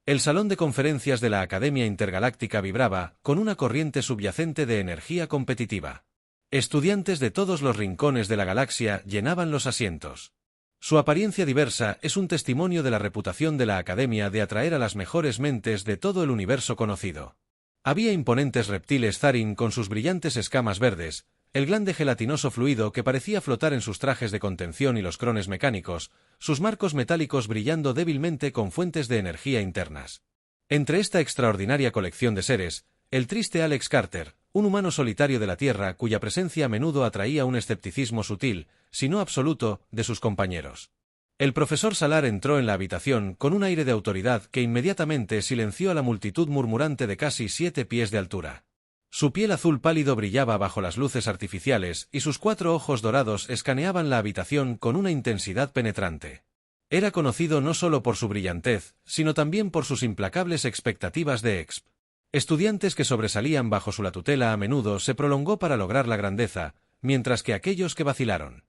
El salón de conferencias de la Academia Intergaláctica vibraba, con una corriente subyacente de energía competitiva. Estudiantes de todos los rincones de la galaxia llenaban los asientos. Su apariencia diversa es un testimonio de la reputación de la Academia de atraer a las mejores mentes de todo el universo conocido. Había imponentes reptiles Tharin con sus brillantes escamas verdes, el glande gelatinoso fluido que parecía flotar en sus trajes de contención y los crones mecánicos, sus marcos metálicos brillando débilmente con fuentes de energía internas. Entre esta extraordinaria colección de seres, el triste Alex Carter, un humano solitario de la Tierra cuya presencia a menudo atraía un escepticismo sutil, si no absoluto, de sus compañeros. El profesor Salar entró en la habitación con un aire de autoridad que inmediatamente silenció a la multitud murmurante de casi 7 pies de altura. Su piel azul pálido brillaba bajo las luces artificiales y sus 4 ojos dorados escaneaban la habitación con una intensidad penetrante. Era conocido no solo por su brillantez, sino también por sus implacables expectativas de exp. Estudiantes que sobresalían bajo su tutela a menudo se prolongó para lograr la grandeza, mientras que aquellos que vacilaron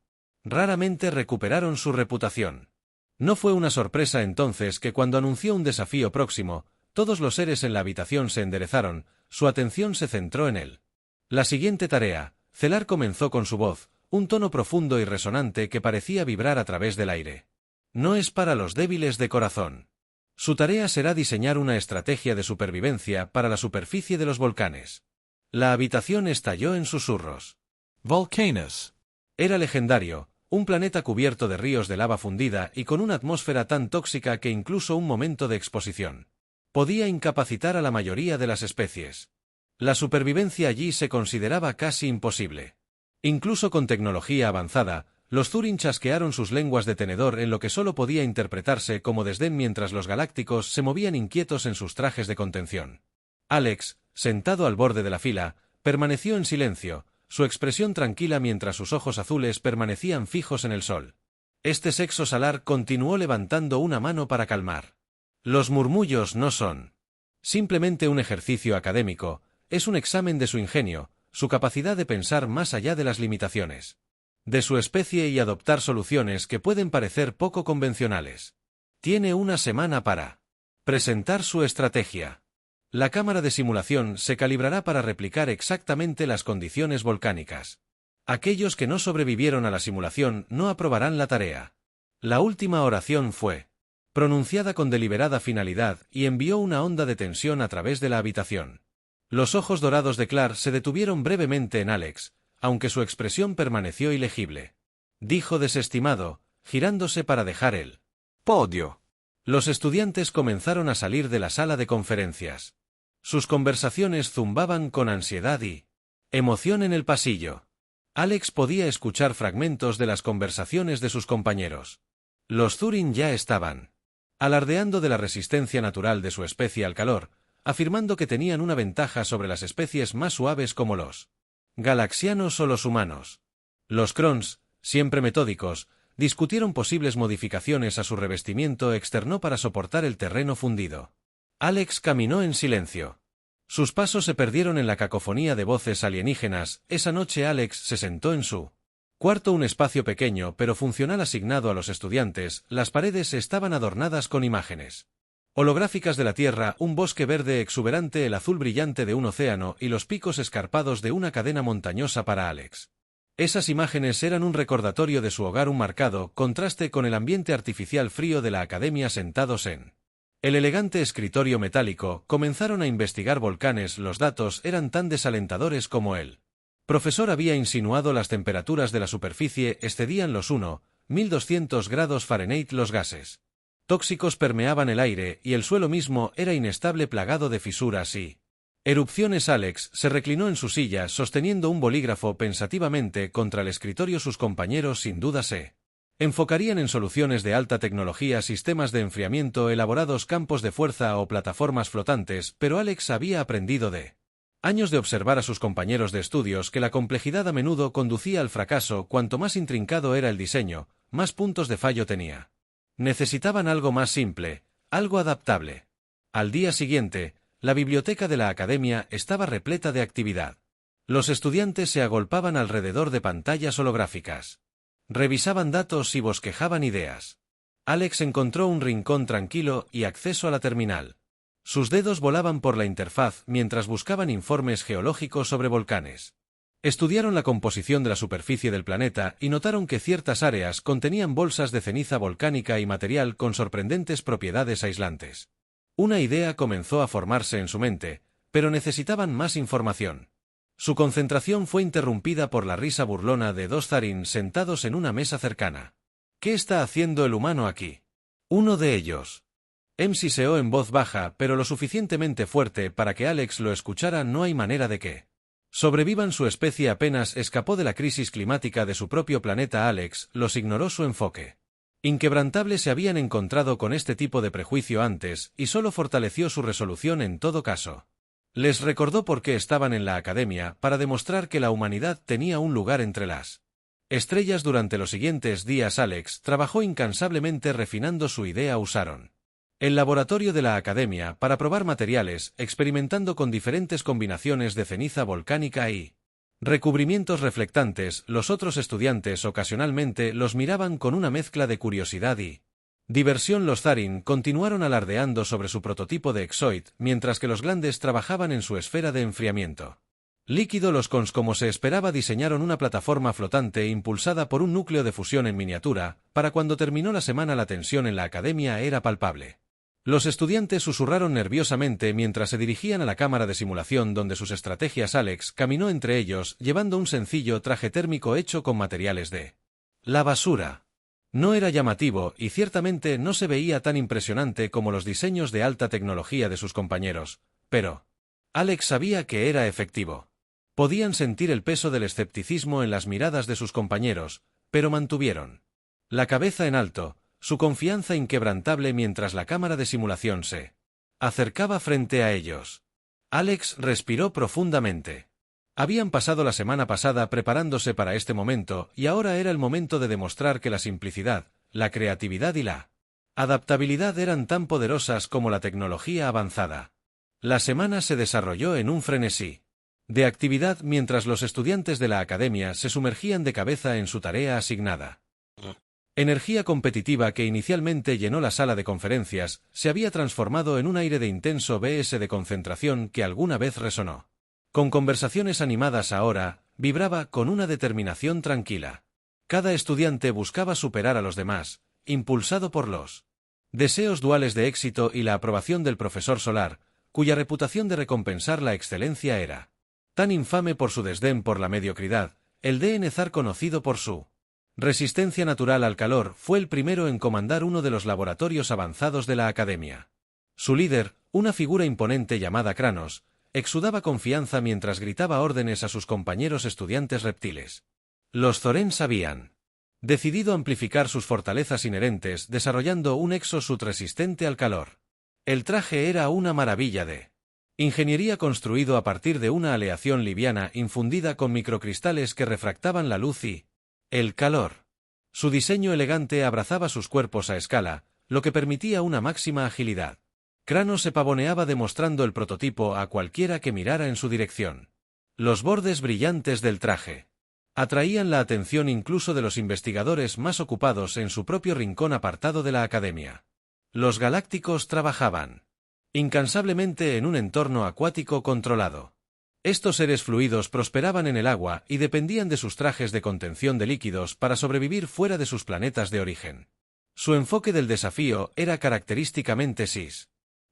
raramente recuperaron su reputación. No fue una sorpresa entonces que cuando anunció un desafío próximo, todos los seres en la habitación se enderezaron, su atención se centró en él. La siguiente tarea, Celar comenzó con su voz, un tono profundo y resonante que parecía vibrar a través del aire. No es para los débiles de corazón. Su tarea será diseñar una estrategia de supervivencia para la superficie de los volcanes. La habitación estalló en susurros. Volcanoes. Era legendario, un planeta cubierto de ríos de lava fundida y con una atmósfera tan tóxica que incluso un momento de exposición podía incapacitar a la mayoría de las especies. La supervivencia allí se consideraba casi imposible. Incluso con tecnología avanzada, los Thurin chasquearon sus lenguas de tenedor en lo que solo podía interpretarse como desdén mientras los galácticos se movían inquietos en sus trajes de contención. Alex, sentado al borde de la fila, permaneció en silencio, su expresión tranquila mientras sus ojos azules permanecían fijos en el sol. Este sexo Salar continuó levantando una mano para calmar. Los murmullos no son simplemente un ejercicio académico, es un examen de su ingenio, su capacidad de pensar más allá de las limitaciones de su especie y adoptar soluciones que pueden parecer poco convencionales. Tiene una semana para presentar su estrategia. La cámara de simulación se calibrará para replicar exactamente las condiciones volcánicas. Aquellos que no sobrevivieron a la simulación no aprobarán la tarea. La última oración fue pronunciada con deliberada finalidad y envió una onda de tensión a través de la habitación. Los ojos dorados de Clark se detuvieron brevemente en Alex, aunque su expresión permaneció ilegible. Dijo desestimado, girándose para dejar el podio. Los estudiantes comenzaron a salir de la sala de conferencias. Sus conversaciones zumbaban con ansiedad y emoción en el pasillo. Alex podía escuchar fragmentos de las conversaciones de sus compañeros. Los Thurin ya estaban alardeando de la resistencia natural de su especie al calor, afirmando que tenían una ventaja sobre las especies más suaves como los galaxianos o los humanos. Los Krons, siempre metódicos, discutieron posibles modificaciones a su revestimiento externo para soportar el terreno fundido. Alex caminó en silencio. Sus pasos se perdieron en la cacofonía de voces alienígenas. Esa noche Alex se sentó en su cuarto, un espacio pequeño pero funcional asignado a los estudiantes. Las paredes estaban adornadas con imágenes holográficas de la Tierra, un bosque verde exuberante, el azul brillante de un océano y los picos escarpados de una cadena montañosa para Alex. Esas imágenes eran un recordatorio de su hogar, un marcado contraste con el ambiente artificial frío de la Academia. Sentados en el elegante escritorio metálico, comenzaron a investigar volcanes. Los datos eran tan desalentadores como el profesor había insinuado. Las temperaturas de la superficie excedían los 1.200 grados Fahrenheit. Los gases tóxicos permeaban el aire y el suelo mismo era inestable, plagado de fisuras y erupciones. Alex se reclinó en su silla sosteniendo un bolígrafo pensativamente contra el escritorio. Sus compañeros sin duda se enfocarían en soluciones de alta tecnología, sistemas de enfriamiento elaborados, campos de fuerza o plataformas flotantes, pero Alex había aprendido de años de observar a sus compañeros de estudios que la complejidad a menudo conducía al fracaso. Cuanto más intrincado era el diseño, más puntos de fallo tenía. Necesitaban algo más simple, algo adaptable. Al día siguiente, la biblioteca de la Academia estaba repleta de actividad. Los estudiantes se agolpaban alrededor de pantallas holográficas. Revisaban datos y bosquejaban ideas. Alex encontró un rincón tranquilo y acceso a la terminal. Sus dedos volaban por la interfaz mientras buscaban informes geológicos sobre volcanes. Estudiaron la composición de la superficie del planeta y notaron que ciertas áreas contenían bolsas de ceniza volcánica y material con sorprendentes propiedades aislantes. Una idea comenzó a formarse en su mente, pero necesitaban más información. Su concentración fue interrumpida por la risa burlona de dos Tharin sentados en una mesa cercana. ¿Qué está haciendo el humano aquí? Uno de ellos. Siseó en voz baja, pero lo suficientemente fuerte para que Alex lo escuchara. No hay manera de que sobrevivan. Su especie apenas escapó de la crisis climática de su propio planeta. Alex los ignoró su enfoque. Inquebrantable. Se habían encontrado con este tipo de prejuicio antes, y solo fortaleció su resolución en todo caso. Les recordó por qué estaban en la academia, para demostrar que la humanidad tenía un lugar entre las estrellas. Durante los siguientes días Alex trabajó incansablemente refinando su idea. Usaron el laboratorio de la academia para probar materiales, experimentando con diferentes combinaciones de ceniza volcánica y recubrimientos reflectantes. Los otros estudiantes ocasionalmente los miraban con una mezcla de curiosidad y diversión. Los Tharin continuaron alardeando sobre su prototipo de Exoid, mientras que los Glandes trabajaban en su esfera de enfriamiento líquido. Los Cons, como se esperaba, diseñaron una plataforma flotante impulsada por un núcleo de fusión en miniatura. Para cuando terminó la semana, la tensión en la academia era palpable. Los estudiantes susurraron nerviosamente mientras se dirigían a la cámara de simulación donde sus estrategias. Alex caminó entre ellos, llevando un sencillo traje térmico hecho con materiales de la basura. No era llamativo y ciertamente no se veía tan impresionante como los diseños de alta tecnología de sus compañeros, pero Alex sabía que era efectivo. Podían sentir el peso del escepticismo en las miradas de sus compañeros, pero mantuvieron la cabeza en alto, su confianza inquebrantable mientras la cámara de simulación se acercaba frente a ellos. Alex respiró profundamente. Habían pasado la semana pasada preparándose para este momento y ahora era el momento de demostrar que la simplicidad, la creatividad y la adaptabilidad eran tan poderosas como la tecnología avanzada. La semana se desarrolló en un frenesí de actividad mientras los estudiantes de la academia se sumergían de cabeza en su tarea asignada. Energía competitiva que inicialmente llenó la sala de conferencias se había transformado en un aire de intenso BS de concentración que alguna vez resonó. Con conversaciones animadas ahora, vibraba con una determinación tranquila. Cada estudiante buscaba superar a los demás, impulsado por los deseos duales de éxito y la aprobación del profesor Solar, cuya reputación de recompensar la excelencia era tan infame por su desdén por la mediocridad. El DNZAR, conocido por su resistencia natural al calor, fue el primero en comandar uno de los laboratorios avanzados de la academia. Su líder, una figura imponente llamada Kranos, exudaba confianza mientras gritaba órdenes a sus compañeros estudiantes reptiles. Los Thorens habían decidido amplificar sus fortalezas inherentes desarrollando un exosuit resistente al calor. El traje era una maravilla de ingeniería construido a partir de una aleación liviana infundida con microcristales que refractaban la luz y el calor. Su diseño elegante abrazaba sus cuerpos a escala, lo que permitía una máxima agilidad. Kranos se pavoneaba demostrando el prototipo a cualquiera que mirara en su dirección. Los bordes brillantes del traje atraían la atención incluso de los investigadores más ocupados en su propio rincón apartado de la academia. Los galácticos trabajaban incansablemente en un entorno acuático controlado. Estos seres fluidos prosperaban en el agua y dependían de sus trajes de contención de líquidos para sobrevivir fuera de sus planetas de origen. Su enfoque del desafío era característicamente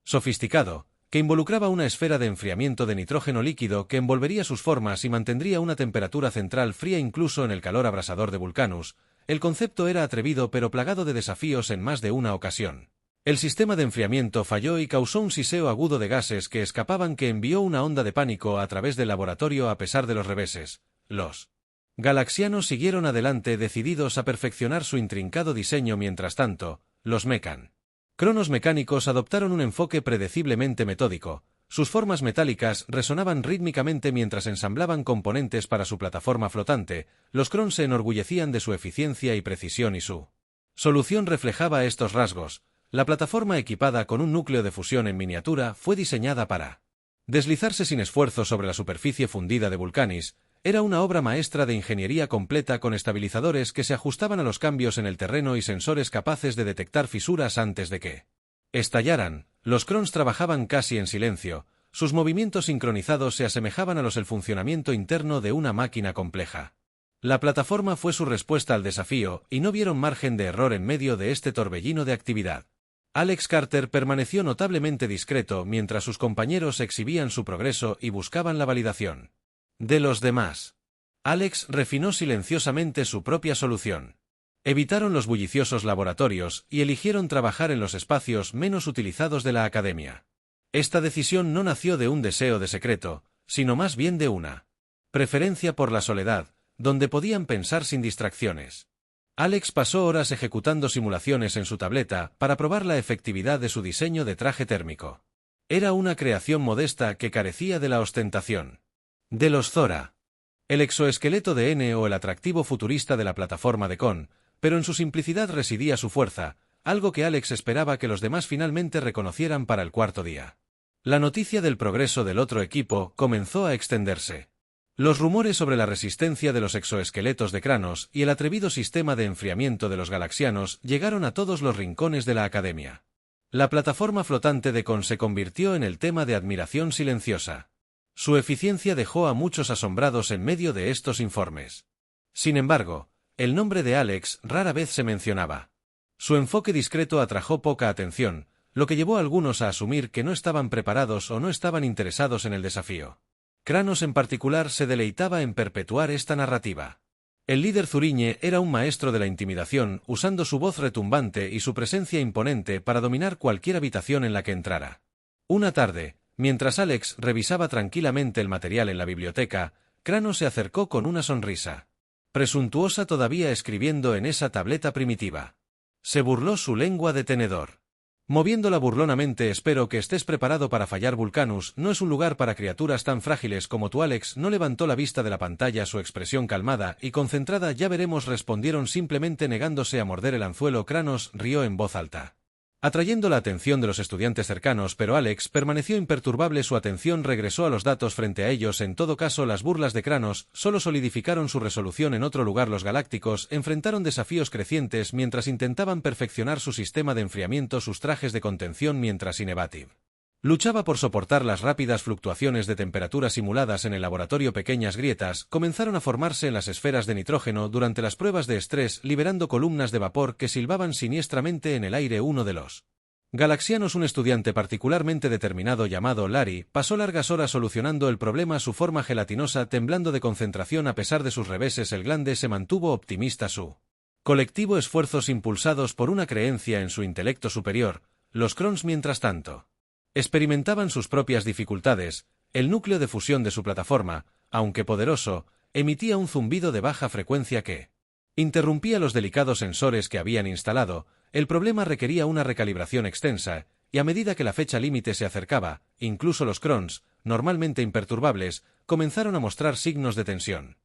sofisticado, que involucraba una esfera de enfriamiento de nitrógeno líquido que envolvería sus formas y mantendría una temperatura central fría incluso en el calor abrasador de Vulcanus. El concepto era atrevido pero plagado de desafíos en más de una ocasión. El sistema de enfriamiento falló y causó un siseo agudo de gases que escapaban que envió una onda de pánico a través del laboratorio a pesar de los reveses. Los galaxianos siguieron adelante decididos a perfeccionar su intrincado diseño. Mientras tanto, los cronos mecánicos adoptaron un enfoque predeciblemente metódico. Sus formas metálicas resonaban rítmicamente mientras ensamblaban componentes para su plataforma flotante. Los Krons se enorgullecían de su eficiencia y precisión y su solución reflejaba estos rasgos. La plataforma, equipada con un núcleo de fusión en miniatura, fue diseñada para deslizarse sin esfuerzo sobre la superficie fundida de Vulcanis. Era una obra maestra de ingeniería completa con estabilizadores que se ajustaban a los cambios en el terreno y sensores capaces de detectar fisuras antes de que estallaran. Los Krons trabajaban casi en silencio, sus movimientos sincronizados se asemejaban a los del funcionamiento interno de una máquina compleja. La plataforma fue su respuesta al desafío, y no vieron margen de error en medio de este torbellino de actividad. Alex Carter permaneció notablemente discreto mientras sus compañeros exhibían su progreso y buscaban la validación de los demás. Alex refinó silenciosamente su propia solución. Evitaron los bulliciosos laboratorios y eligieron trabajar en los espacios menos utilizados de la academia. Esta decisión no nació de un deseo de secreto, sino más bien de una preferencia por la soledad, donde podían pensar sin distracciones. Alex pasó horas ejecutando simulaciones en su tableta para probar la efectividad de su diseño de traje térmico. Era una creación modesta que carecía de la ostentación de los Zora, el exoesqueleto de N o el atractivo futurista de la plataforma de Con, pero en su simplicidad residía su fuerza, algo que Alex esperaba que los demás finalmente reconocieran para el cuarto día. La noticia del progreso del otro equipo comenzó a extenderse. Los rumores sobre la resistencia de los exoesqueletos de Kranos y el atrevido sistema de enfriamiento de los galaxianos llegaron a todos los rincones de la academia. La plataforma flotante de Con se convirtió en el tema de admiración silenciosa. Su eficiencia dejó a muchos asombrados en medio de estos informes. Sin embargo, el nombre de Alex rara vez se mencionaba. Su enfoque discreto atrajo poca atención, lo que llevó a algunos a asumir que no estaban preparados o no estaban interesados en el desafío. Kranos en particular se deleitaba en perpetuar esta narrativa. El líder Zuriñe era un maestro de la intimidación, usando su voz retumbante y su presencia imponente para dominar cualquier habitación en la que entrara. Una tarde, mientras Alex revisaba tranquilamente el material en la biblioteca, Kranos se acercó con una sonrisa presuntuosa todavía escribiendo en esa tableta primitiva. Se burló su lengua de tenedor. Moviéndola burlonamente. Espero que estés preparado para fallar. Vulcanus no es un lugar para criaturas tan frágiles como tú. Alex no levantó la vista de la pantalla, su expresión calmada y concentrada. Ya veremos, respondieron simplemente negándose a morder el anzuelo. Kranos rió en voz alta, atrayendo la atención de los estudiantes cercanos, pero Alex permaneció imperturbable. Su atención regresó a los datos frente a ellos. En todo caso, las burlas de Kranos solo solidificaron su resolución. En otro lugar, los galácticos enfrentaron desafíos crecientes mientras intentaban perfeccionar su sistema de enfriamiento, sus trajes de contención, mientras Innovative luchaba por soportar las rápidas fluctuaciones de temperatura simuladas en el laboratorio. Pequeñas grietas comenzaron a formarse en las esferas de nitrógeno durante las pruebas de estrés, liberando columnas de vapor que silbaban siniestramente en el aire. Uno de los galaxianos, un estudiante particularmente determinado llamado Larry, pasó largas horas solucionando el problema. Su forma gelatinosa, temblando de concentración a pesar de sus reveses, el Grande se mantuvo optimista. Su colectivo esfuerzos impulsados por una creencia en su intelecto superior. Los Krons, mientras tanto, experimentaban sus propias dificultades. El núcleo de fusión de su plataforma, aunque poderoso, emitía un zumbido de baja frecuencia que interrumpía los delicados sensores que habían instalado. El problema requería una recalibración extensa, y a medida que la fecha límite se acercaba, incluso los Krons, normalmente imperturbables, comenzaron a mostrar signos de tensión.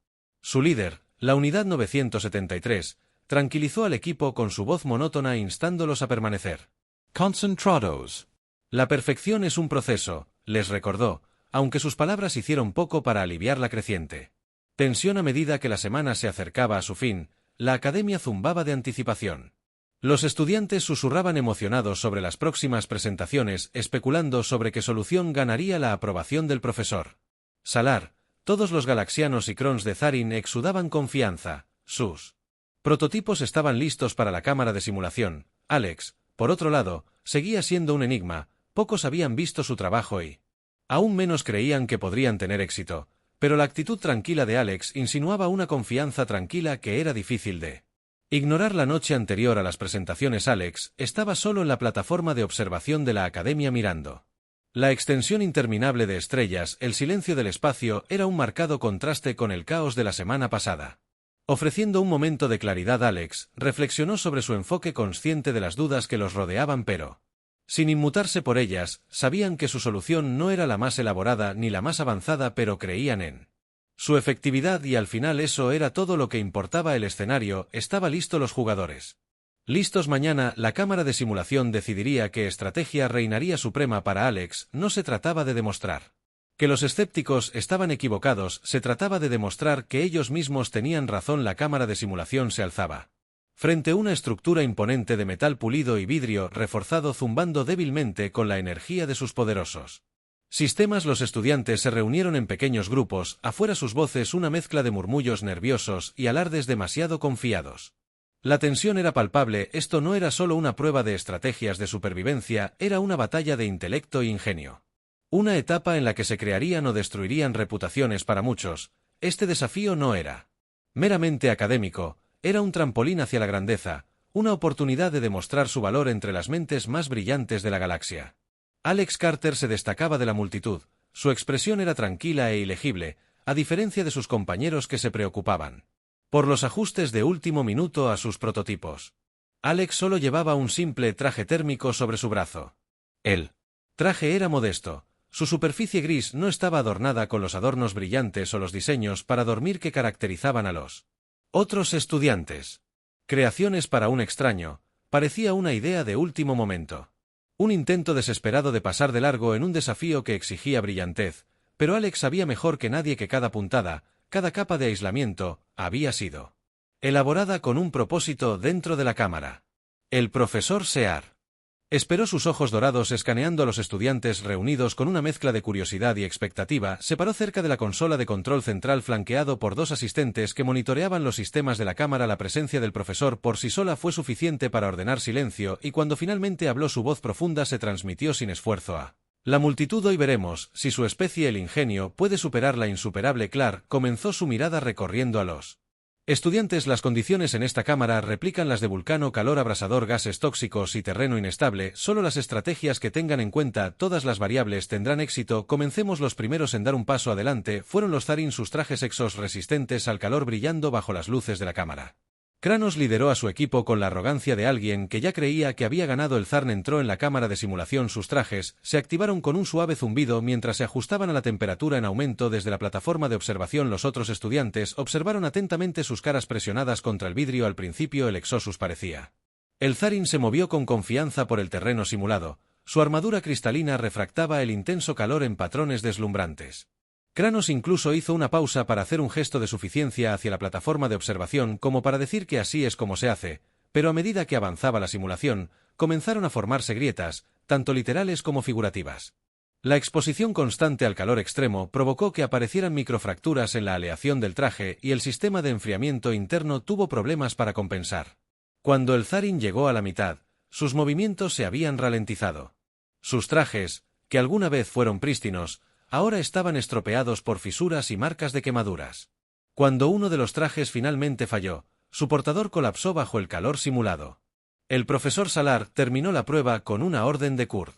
Su líder, la Unidad 973, tranquilizó al equipo con su voz monótona, instándolos a permanecer concentrados. La perfección es un proceso, les recordó, aunque sus palabras hicieron poco para aliviar la creciente tensión. A medida que la semana se acercaba a su fin, la academia zumbaba de anticipación. Los estudiantes susurraban emocionados sobre las próximas presentaciones, especulando sobre qué solución ganaría la aprobación del profesor Salar. Todos los galaxianos y Krons de Zarin exudaban confianza. Sus prototipos estaban listos para la cámara de simulación. Alex, por otro lado, seguía siendo un enigma. Pocos habían visto su trabajo y aún menos creían que podrían tener éxito, pero la actitud tranquila de Alex insinuaba una confianza tranquila que era difícil de ignorar. La noche anterior a las presentaciones, Alex estaba solo en la plataforma de observación de la academia mirando la extensión interminable de estrellas. El silencio del espacio era un marcado contraste con el caos de la semana pasada. Ofreciendo un momento de claridad, Alex reflexionó sobre su enfoque, consciente de las dudas que los rodeaban, pero sin inmutarse por ellas. Sabían que su solución no era la más elaborada ni la más avanzada, pero creían en su efectividad y al final eso era todo lo que importaba. El escenario estaba listo, los jugadores listos. Mañana la cámara de simulación decidiría qué estrategia reinaría suprema. Para Alex no se trataba de demostrar que los escépticos estaban equivocados, se trataba de demostrar que ellos mismos tenían razón. La cámara de simulación se alzaba frente a una estructura imponente de metal pulido y vidrio reforzado zumbando débilmente con la energía de sus poderosos sistemas. Los estudiantes se reunieron en pequeños grupos, afuera sus voces una mezcla de murmullos nerviosos y alardes demasiado confiados. La tensión era palpable, esto no era solo una prueba de estrategias de supervivencia, era una batalla de intelecto e ingenio. Una etapa en la que se crearían o destruirían reputaciones para muchos. Este desafío no era meramente académico, era un trampolín hacia la grandeza, una oportunidad de demostrar su valor entre las mentes más brillantes de la galaxia. Alex Carter se destacaba de la multitud, su expresión era tranquila e ilegible, a diferencia de sus compañeros que se preocupaban por los ajustes de último minuto a sus prototipos. Alex solo llevaba un simple traje térmico sobre su brazo. El traje era modesto, su superficie gris no estaba adornada con los adornos brillantes o los diseños para dormir que caracterizaban a los otros estudiantes. Creaciones para un extraño, parecía una idea de último momento. Un intento desesperado de pasar de largo en un desafío que exigía brillantez, pero Alex sabía mejor que nadie que cada puntada, cada capa de aislamiento, había sido elaborada con un propósito dentro de la cámara. El profesor Sear esperó, sus ojos dorados escaneando a los estudiantes reunidos con una mezcla de curiosidad y expectativa. Se paró cerca de la consola de control central flanqueado por dos asistentes que monitoreaban los sistemas de la cámara. La presencia del profesor por sí sola fue suficiente para ordenar silencio, y cuando finalmente habló su voz profunda se transmitió sin esfuerzo a la multitud. Hoy veremos si su especie, el ingenio, puede superar la insuperable. Clark comenzó su mirada recorriendo a los estudiantes. Las condiciones en esta cámara replican las de Vulcano: calor abrasador, gases tóxicos y terreno inestable. Solo las estrategias que tengan en cuenta todas las variables tendrán éxito. Comencemos. Los primeros en dar un paso adelante fueron los Tharyn, sus trajes exos resistentes al calor brillando bajo las luces de la cámara. Kranos lideró a su equipo con la arrogancia de alguien que ya creía que había ganado. El Tharn entró en la cámara de simulación. Sus trajes se activaron con un suave zumbido mientras se ajustaban a la temperatura en aumento desde la plataforma de observación. Los otros estudiantes observaron atentamente sus caras presionadas contra el vidrio. Al principio el Exosus parecía. El Tharyn se movió con confianza por el terreno simulado. Su armadura cristalina refractaba el intenso calor en patrones deslumbrantes. Kranos incluso hizo una pausa para hacer un gesto de suficiencia hacia la plataforma de observación, como para decir que así es como se hace, pero a medida que avanzaba la simulación, comenzaron a formarse grietas, tanto literales como figurativas. La exposición constante al calor extremo provocó que aparecieran microfracturas en la aleación del traje y el sistema de enfriamiento interno tuvo problemas para compensar. Cuando el Tharyn llegó a la mitad, sus movimientos se habían ralentizado. Sus trajes, que alguna vez fueron prístinos, ahora estaban estropeados por fisuras y marcas de quemaduras. Cuando uno de los trajes finalmente falló, su portador colapsó bajo el calor simulado. El profesor Salar terminó la prueba con una orden de Kurt.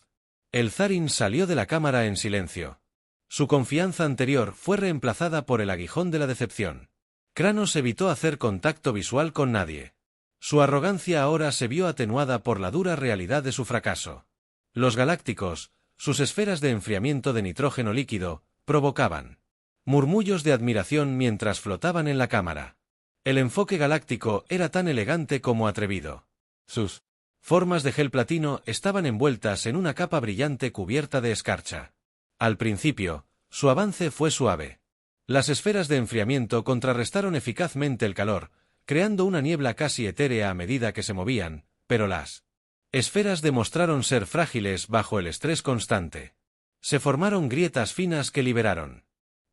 El Tharyn salió de la cámara en silencio. Su confianza anterior fue reemplazada por el aguijón de la decepción. Kranos evitó hacer contacto visual con nadie. Su arrogancia ahora se vio atenuada por la dura realidad de su fracaso. Los galácticos, sus esferas de enfriamiento de nitrógeno líquido, provocaban murmullos de admiración mientras flotaban en la cámara. El enfoque galáctico era tan elegante como atrevido. Sus formas de gel platino estaban envueltas en una capa brillante cubierta de escarcha. Al principio, su avance fue suave. Las esferas de enfriamiento contrarrestaron eficazmente el calor, creando una niebla casi etérea a medida que se movían, pero las esferas demostraron ser frágiles bajo el estrés constante. Se formaron grietas finas que liberaron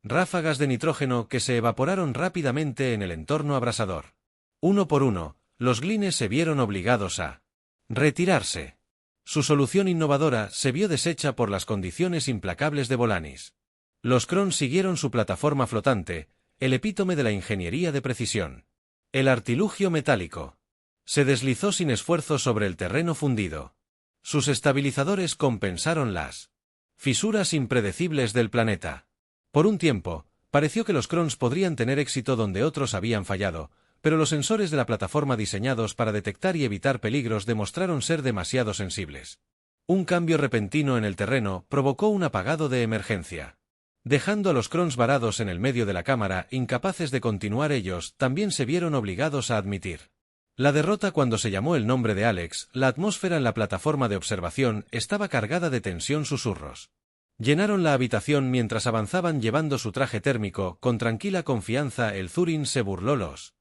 ráfagas de nitrógeno que se evaporaron rápidamente en el entorno abrasador. Uno por uno, los glines se vieron obligados a retirarse. Su solución innovadora se vio deshecha por las condiciones implacables de Volanis. Los Krons siguieron su plataforma flotante, el epítome de la ingeniería de precisión. El artilugio metálico se deslizó sin esfuerzo sobre el terreno fundido. Sus estabilizadores compensaron las fisuras impredecibles del planeta. Por un tiempo, pareció que los Krons podrían tener éxito donde otros habían fallado, pero los sensores de la plataforma diseñados para detectar y evitar peligros demostraron ser demasiado sensibles. Un cambio repentino en el terreno provocó un apagado de emergencia. Dejando a los Krons varados en el medio de la cámara, incapaces de continuar, ellos también se vieron obligados a admitir la derrota. Cuando se llamó el nombre de Alex, la atmósfera en la plataforma de observación estaba cargada de tensión. Susurros llenaron la habitación mientras avanzaban llevando su traje térmico. Con tranquila confianza el Tharyn se burló. Los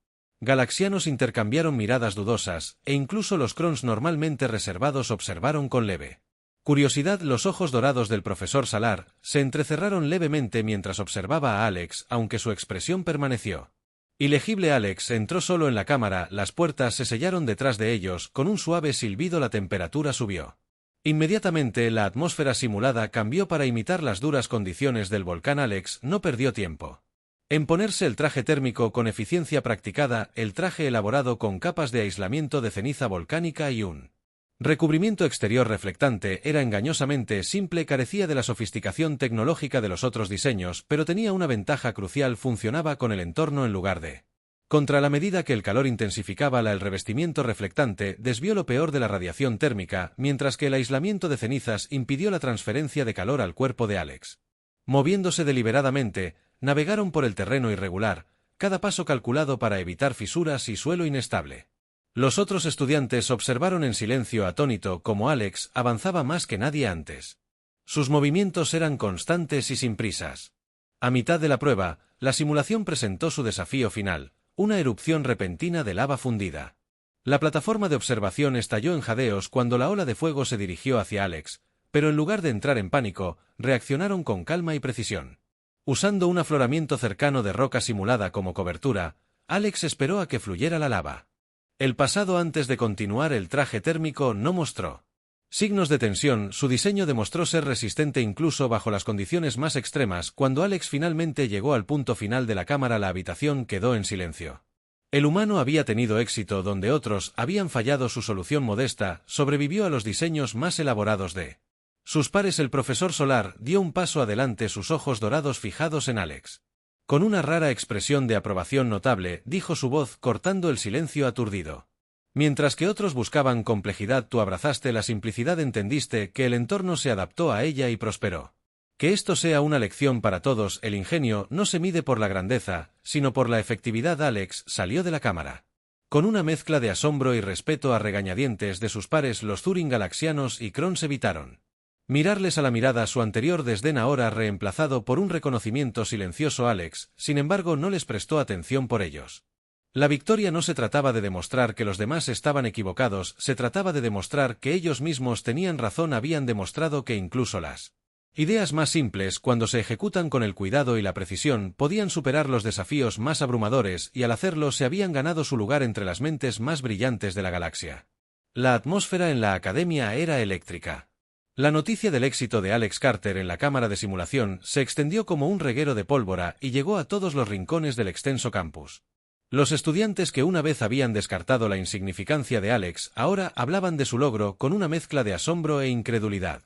Galaxianos intercambiaron miradas dudosas, e incluso los Krons normalmente reservados observaron con leve curiosidad. Los ojos dorados del profesor Salar se entrecerraron levemente mientras observaba a Alex, aunque su expresión permaneció ilegible. Alex entró solo en la cámara, las puertas se sellaron detrás de ellos, con un suave silbido la temperatura subió. Inmediatamente la atmósfera simulada cambió para imitar las duras condiciones del volcán. Alex no perdió tiempo en ponerse el traje térmico con eficiencia practicada, el traje elaborado con capas de aislamiento de ceniza volcánica y un recubrimiento exterior reflectante. Era engañosamente simple, carecía de la sofisticación tecnológica de los otros diseños, pero tenía una ventaja crucial: funcionaba con el entorno en lugar de contra. La medida que el calor intensificaba, el revestimiento reflectante desvió lo peor de la radiación térmica, mientras que el aislamiento de cenizas impidió la transferencia de calor al cuerpo de Alex. Moviéndose deliberadamente, navegaron por el terreno irregular, cada paso calculado para evitar fisuras y suelo inestable. Los otros estudiantes observaron en silencio atónito cómo Alex avanzaba más que nadie antes. Sus movimientos eran constantes y sin prisas. A mitad de la prueba, la simulación presentó su desafío final: una erupción repentina de lava fundida. La plataforma de observación estalló en jadeos cuando la ola de fuego se dirigió hacia Alex, pero en lugar de entrar en pánico, reaccionaron con calma y precisión. Usando un afloramiento cercano de roca simulada como cobertura, Alex esperó a que fluyera la lava. El pasado antes de continuar. El traje térmico no mostró signos de tensión, su diseño demostró ser resistente incluso bajo las condiciones más extremas. Cuando Alex finalmente llegó al punto final de la cámara, la habitación quedó en silencio. El humano había tenido éxito donde otros habían fallado. Su solución modesta sobrevivió a los diseños más elaborados de sus pares. El profesor Solar dio un paso adelante, sus ojos dorados fijados en Alex. Con una rara expresión de aprobación notable, dijo, su voz cortando el silencio aturdido. Mientras que otros buscaban complejidad, tú abrazaste la simplicidad, entendiste que el entorno se adaptó a ella y prosperó. Que esto sea una lección para todos: el ingenio no se mide por la grandeza, sino por la efectividad. Alex salió de la cámara con una mezcla de asombro y respeto. A regañadientes de sus pares, los Thuring galaxianos y Krons evitaron mirarles a la mirada. Su anterior desdén ahora reemplazado por un reconocimiento silencioso. Alex, sin embargo, no les prestó atención por ellos. La victoria no se trataba de demostrar que los demás estaban equivocados, se trataba de demostrar que ellos mismos tenían razón. Habían demostrado que incluso las ideas más simples, cuando se ejecutan con el cuidado y la precisión, podían superar los desafíos más abrumadores, y al hacerlo se habían ganado su lugar entre las mentes más brillantes de la galaxia. La atmósfera en la academia era eléctrica. La noticia del éxito de Alex Carter en la cámara de simulación se extendió como un reguero de pólvora y llegó a todos los rincones del extenso campus. Los estudiantes que una vez habían descartado la insignificancia de Alex ahora hablaban de su logro con una mezcla de asombro e incredulidad.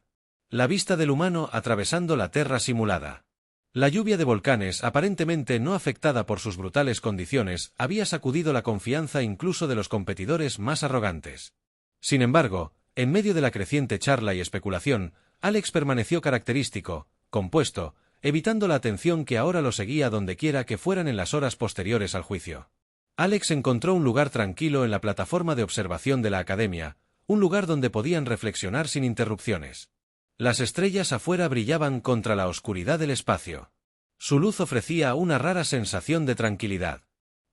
La vista del humano atravesando la tierra simulada. La lluvia de volcanes, aparentemente no afectada por sus brutales condiciones, había sacudido la confianza incluso de los competidores más arrogantes. Sin embargo, en medio de la creciente charla y especulación, Alex permaneció característico, compuesto, evitando la atención que ahora lo seguía dondequiera que fueran en las horas posteriores al juicio. Alex encontró un lugar tranquilo en la plataforma de observación de la academia, un lugar donde podían reflexionar sin interrupciones. Las estrellas afuera brillaban contra la oscuridad del espacio. Su luz ofrecía una rara sensación de tranquilidad.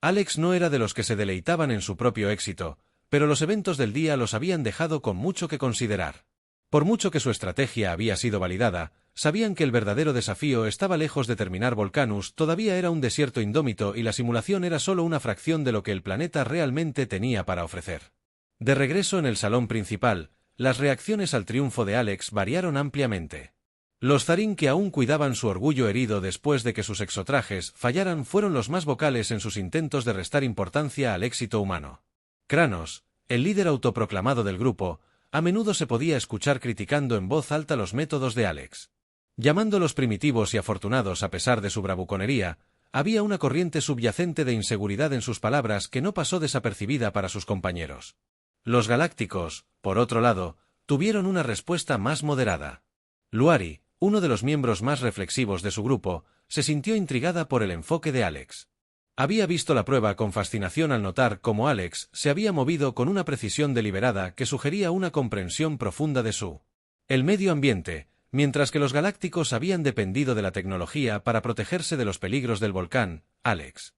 Alex no era de los que se deleitaban en su propio éxito, pero los eventos del día los habían dejado con mucho que considerar. Por mucho que su estrategia había sido validada, sabían que el verdadero desafío estaba lejos de terminar. Volcanus todavía era un desierto indómito y la simulación era solo una fracción de lo que el planeta realmente tenía para ofrecer. De regreso en el salón principal, las reacciones al triunfo de Alex variaron ampliamente. Los Tharing, que aún cuidaban su orgullo herido después de que sus exotrajes fallaran, fueron los más vocales en sus intentos de restar importancia al éxito humano. Kranos, el líder autoproclamado del grupo, a menudo se podía escuchar criticando en voz alta los métodos de Alex. Llamándolos primitivos y afortunados a pesar de su bravuconería, había una corriente subyacente de inseguridad en sus palabras que no pasó desapercibida para sus compañeros. Los galácticos, por otro lado, tuvieron una respuesta más moderada. Luari, uno de los miembros más reflexivos de su grupo, se sintió intrigada por el enfoque de Alex. Había visto la prueba con fascinación al notar cómo Alex se había movido con una precisión deliberada que sugería una comprensión profunda de el medio ambiente, mientras que los galácticos habían dependido de la tecnología para protegerse de los peligros del volcán. Alex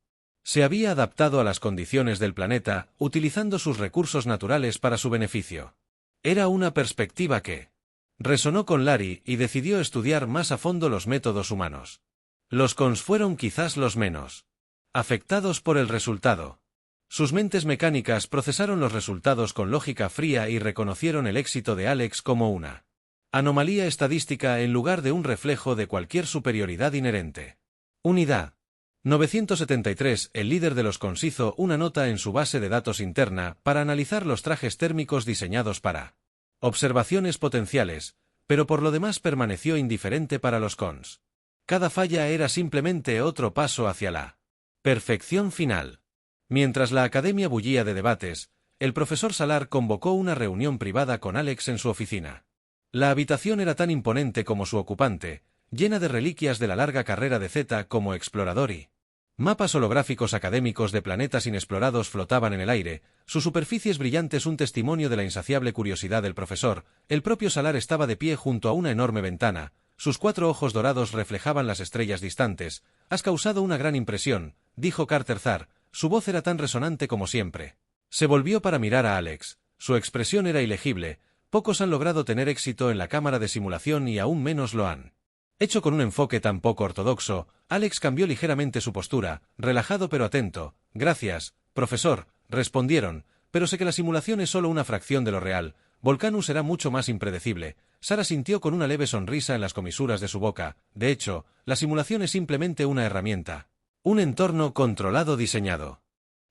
Se había adaptado a las condiciones del planeta, utilizando sus recursos naturales para su beneficio. Era una perspectiva que resonó con Larry y decidió estudiar más a fondo los métodos humanos. Los cons fueron quizás los menos afectados por el resultado. Sus mentes mecánicas procesaron los resultados con lógica fría y reconocieron el éxito de Alex como una anomalía estadística en lugar de un reflejo de cualquier superioridad inherente. Unidad 973. El líder de los cons hizo una nota en su base de datos interna para analizar los trajes térmicos diseñados para observaciones potenciales, pero por lo demás permaneció indiferente para los cons. Cada falla era simplemente otro paso hacia la perfección final. Mientras la academia bullía de debates, el profesor Salar convocó una reunión privada con Alex en su oficina. La habitación era tan imponente como su ocupante, llena de reliquias de la larga carrera de Z como explorador y mapas holográficos académicos de planetas inexplorados flotaban en el aire, sus superficies brillantes un testimonio de la insaciable curiosidad del profesor. El propio Salar estaba de pie junto a una enorme ventana, sus 4 ojos dorados reflejaban las estrellas distantes. «Has causado una gran impresión», dijo Carter Zar, su voz era tan resonante como siempre. Se volvió para mirar a Alex, su expresión era ilegible. Pocos han logrado tener éxito en la cámara de simulación y aún menos lo han hecho con un enfoque tan poco ortodoxo. Alex cambió ligeramente su postura, relajado pero atento. «Gracias, profesor», respondieron, «pero sé que la simulación es solo una fracción de lo real. Volcanus será mucho más impredecible». Sara sintió con una leve sonrisa en las comisuras de su boca. «De hecho, la simulación es simplemente una herramienta. Un entorno controlado diseñado.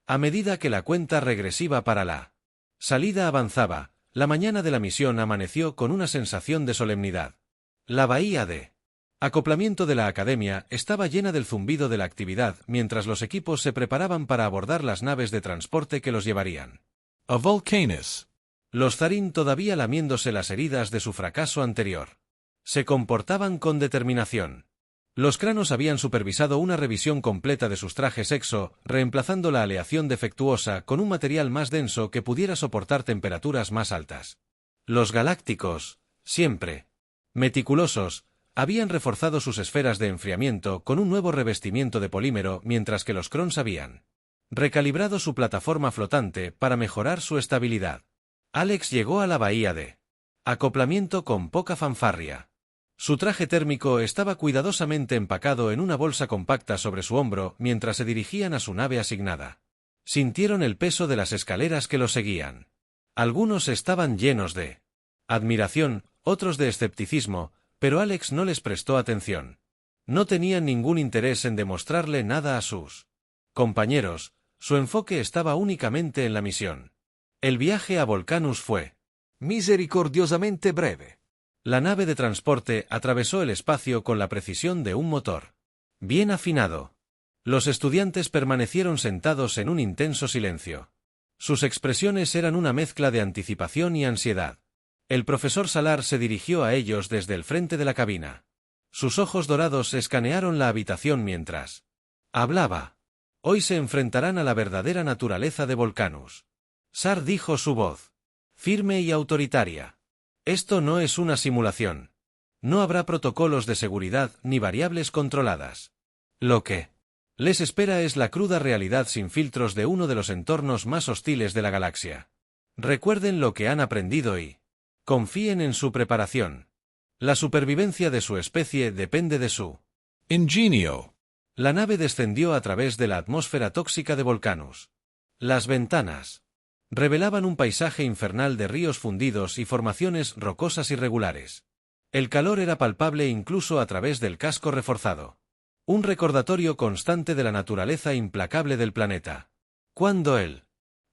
A medida que la cuenta regresiva para la salida avanzaba, la mañana de la misión amaneció con una sensación de solemnidad. La bahía de acoplamiento de la academia estaba llena del zumbido de la actividad mientras los equipos se preparaban para abordar las naves de transporte que los llevarían a Volcanus. Los Zarin todavía lamiéndose las heridas de su fracaso anterior. Se comportaban con determinación. Los Kranos habían supervisado una revisión completa de sus trajes exo, reemplazando la aleación defectuosa con un material más denso que pudiera soportar temperaturas más altas. Los Galácticos, siempre meticulosos, habían reforzado sus esferas de enfriamiento con un nuevo revestimiento de polímero, mientras que los Krons habían recalibrado su plataforma flotante para mejorar su estabilidad. Alex llegó a la bahía de acoplamiento con poca fanfarria. Su traje térmico estaba cuidadosamente empacado en una bolsa compacta sobre su hombro mientras se dirigían a su nave asignada. Sintieron el peso de las escaleras que los seguían. Algunos estaban llenos de admiración, otros de escepticismo, pero Alex no les prestó atención. No tenían ningún interés en demostrarle nada a sus compañeros, su enfoque estaba únicamente en la misión. El viaje a Volcanus fue misericordiosamente breve. La nave de transporte atravesó el espacio con la precisión de un motor bien afinado. Los estudiantes permanecieron sentados en un intenso silencio. Sus expresiones eran una mezcla de anticipación y ansiedad. El profesor Salar se dirigió a ellos desde el frente de la cabina. Sus ojos dorados escanearon la habitación mientras hablaba. Hoy se enfrentarán a la verdadera naturaleza de Volcanus. Sar dijo su voz firme y autoritaria. Esto no es una simulación. No habrá protocolos de seguridad ni variables controladas. Lo que les espera es la cruda realidad sin filtros de uno de los entornos más hostiles de la galaxia. Recuerden lo que han aprendido y confíen en su preparación. La supervivencia de su especie depende de su ingenio. La nave descendió a través de la atmósfera tóxica de Volcanus. Las ventanas revelaban un paisaje infernal de ríos fundidos y formaciones rocosas irregulares. El calor era palpable incluso a través del casco reforzado. Un recordatorio constante de la naturaleza implacable del planeta. Cuando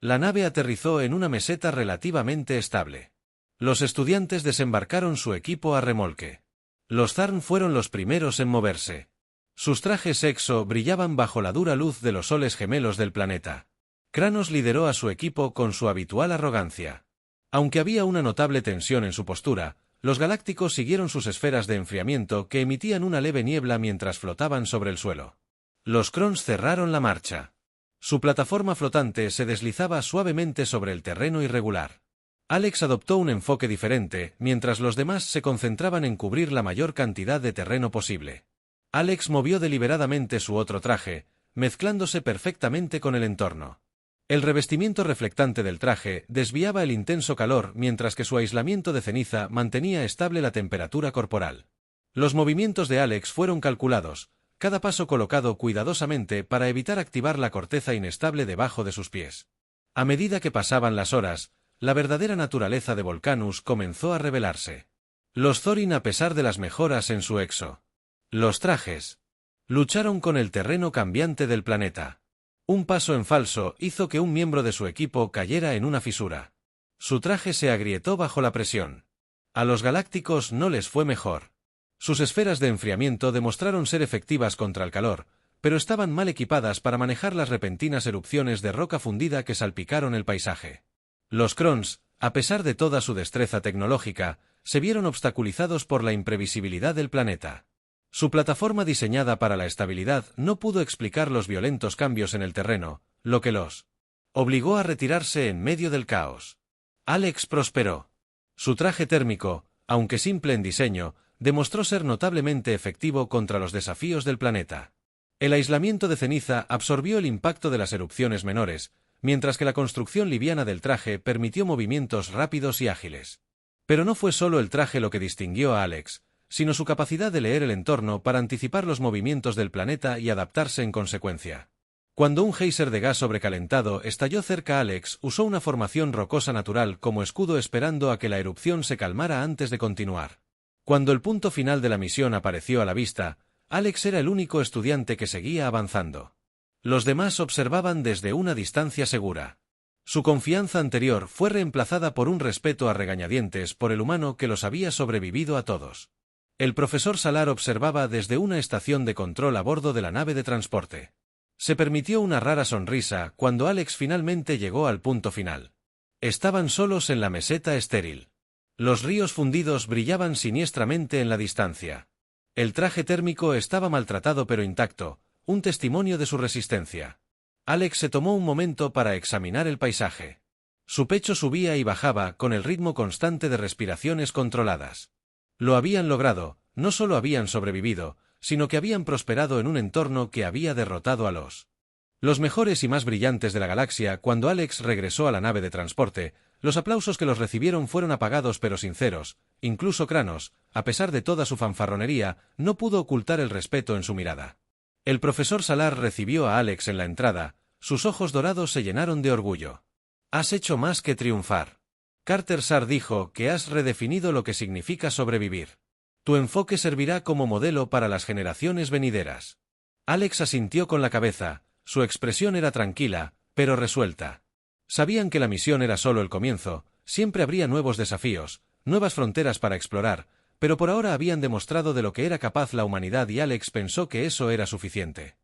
la nave aterrizó en una meseta relativamente estable. Los estudiantes desembarcaron su equipo a remolque. Los Zarn fueron los primeros en moverse. Sus trajes exo brillaban bajo la dura luz de los soles gemelos del planeta. Kranos lideró a su equipo con su habitual arrogancia. Aunque había una notable tensión en su postura, los galácticos siguieron sus esferas de enfriamiento que emitían una leve niebla mientras flotaban sobre el suelo. Los Krons cerraron la marcha. Su plataforma flotante se deslizaba suavemente sobre el terreno irregular. Alex adoptó un enfoque diferente, mientras los demás se concentraban en cubrir la mayor cantidad de terreno posible. Alex movió deliberadamente su otro traje, mezclándose perfectamente con el entorno. El revestimiento reflectante del traje desviaba el intenso calor mientras que su aislamiento de ceniza mantenía estable la temperatura corporal. Los movimientos de Alex fueron calculados, cada paso colocado cuidadosamente para evitar activar la corteza inestable debajo de sus pies. A medida que pasaban las horas, la verdadera naturaleza de Volcanus comenzó a revelarse. Los Thorin, a pesar de las mejoras en su exo. Los trajes. Lucharon con el terreno cambiante del planeta. Un paso en falso hizo que un miembro de su equipo cayera en una fisura. Su traje se agrietó bajo la presión. A los galácticos no les fue mejor. Sus esferas de enfriamiento demostraron ser efectivas contra el calor, pero estaban mal equipadas para manejar las repentinas erupciones de roca fundida que salpicaron el paisaje. Los Krons, a pesar de toda su destreza tecnológica, se vieron obstaculizados por la imprevisibilidad del planeta. Su plataforma diseñada para la estabilidad no pudo explicar los violentos cambios en el terreno, lo que los obligó a retirarse en medio del caos. Alex prosperó. Su traje térmico, aunque simple en diseño, demostró ser notablemente efectivo contra los desafíos del planeta. El aislamiento de ceniza absorbió el impacto de las erupciones menores, mientras que la construcción liviana del traje permitió movimientos rápidos y ágiles. Pero no fue solo el traje lo que distinguió a Alex, sino su capacidad de leer el entorno para anticipar los movimientos del planeta y adaptarse en consecuencia. Cuando un geyser de gas sobrecalentado estalló cerca, Alex usó una formación rocosa natural como escudo esperando a que la erupción se calmara antes de continuar. Cuando el punto final de la misión apareció a la vista, Alex era el único estudiante que seguía avanzando. Los demás observaban desde una distancia segura. Su confianza anterior fue reemplazada por un respeto a regañadientes por el humano que los había sobrevivido a todos. El profesor Salar observaba desde una estación de control a bordo de la nave de transporte. Se permitió una rara sonrisa cuando Alex finalmente llegó al punto final. Estaban solos en la meseta estéril. Los ríos fundidos brillaban siniestramente en la distancia. El traje térmico estaba maltratado pero intacto, un testimonio de su resistencia. Alex se tomó un momento para examinar el paisaje. Su pecho subía y bajaba con el ritmo constante de respiraciones controladas. Lo habían logrado, no solo habían sobrevivido, sino que habían prosperado en un entorno que había derrotado a los mejores y más brillantes de la galaxia. Cuando Alex regresó a la nave de transporte, los aplausos que los recibieron fueron apagados pero sinceros. Incluso Kranos, a pesar de toda su fanfarronería, no pudo ocultar el respeto en su mirada. El profesor Salar recibió a Alex en la entrada, sus ojos dorados se llenaron de orgullo. «Has hecho más que triunfar. Carter Sar dijo que has redefinido lo que significa sobrevivir. Tu enfoque servirá como modelo para las generaciones venideras». Alex asintió con la cabeza, su expresión era tranquila, pero resuelta. Sabían que la misión era solo el comienzo, siempre habría nuevos desafíos, nuevas fronteras para explorar, pero por ahora habían demostrado de lo que era capaz la humanidad y Alex pensó que eso era suficiente.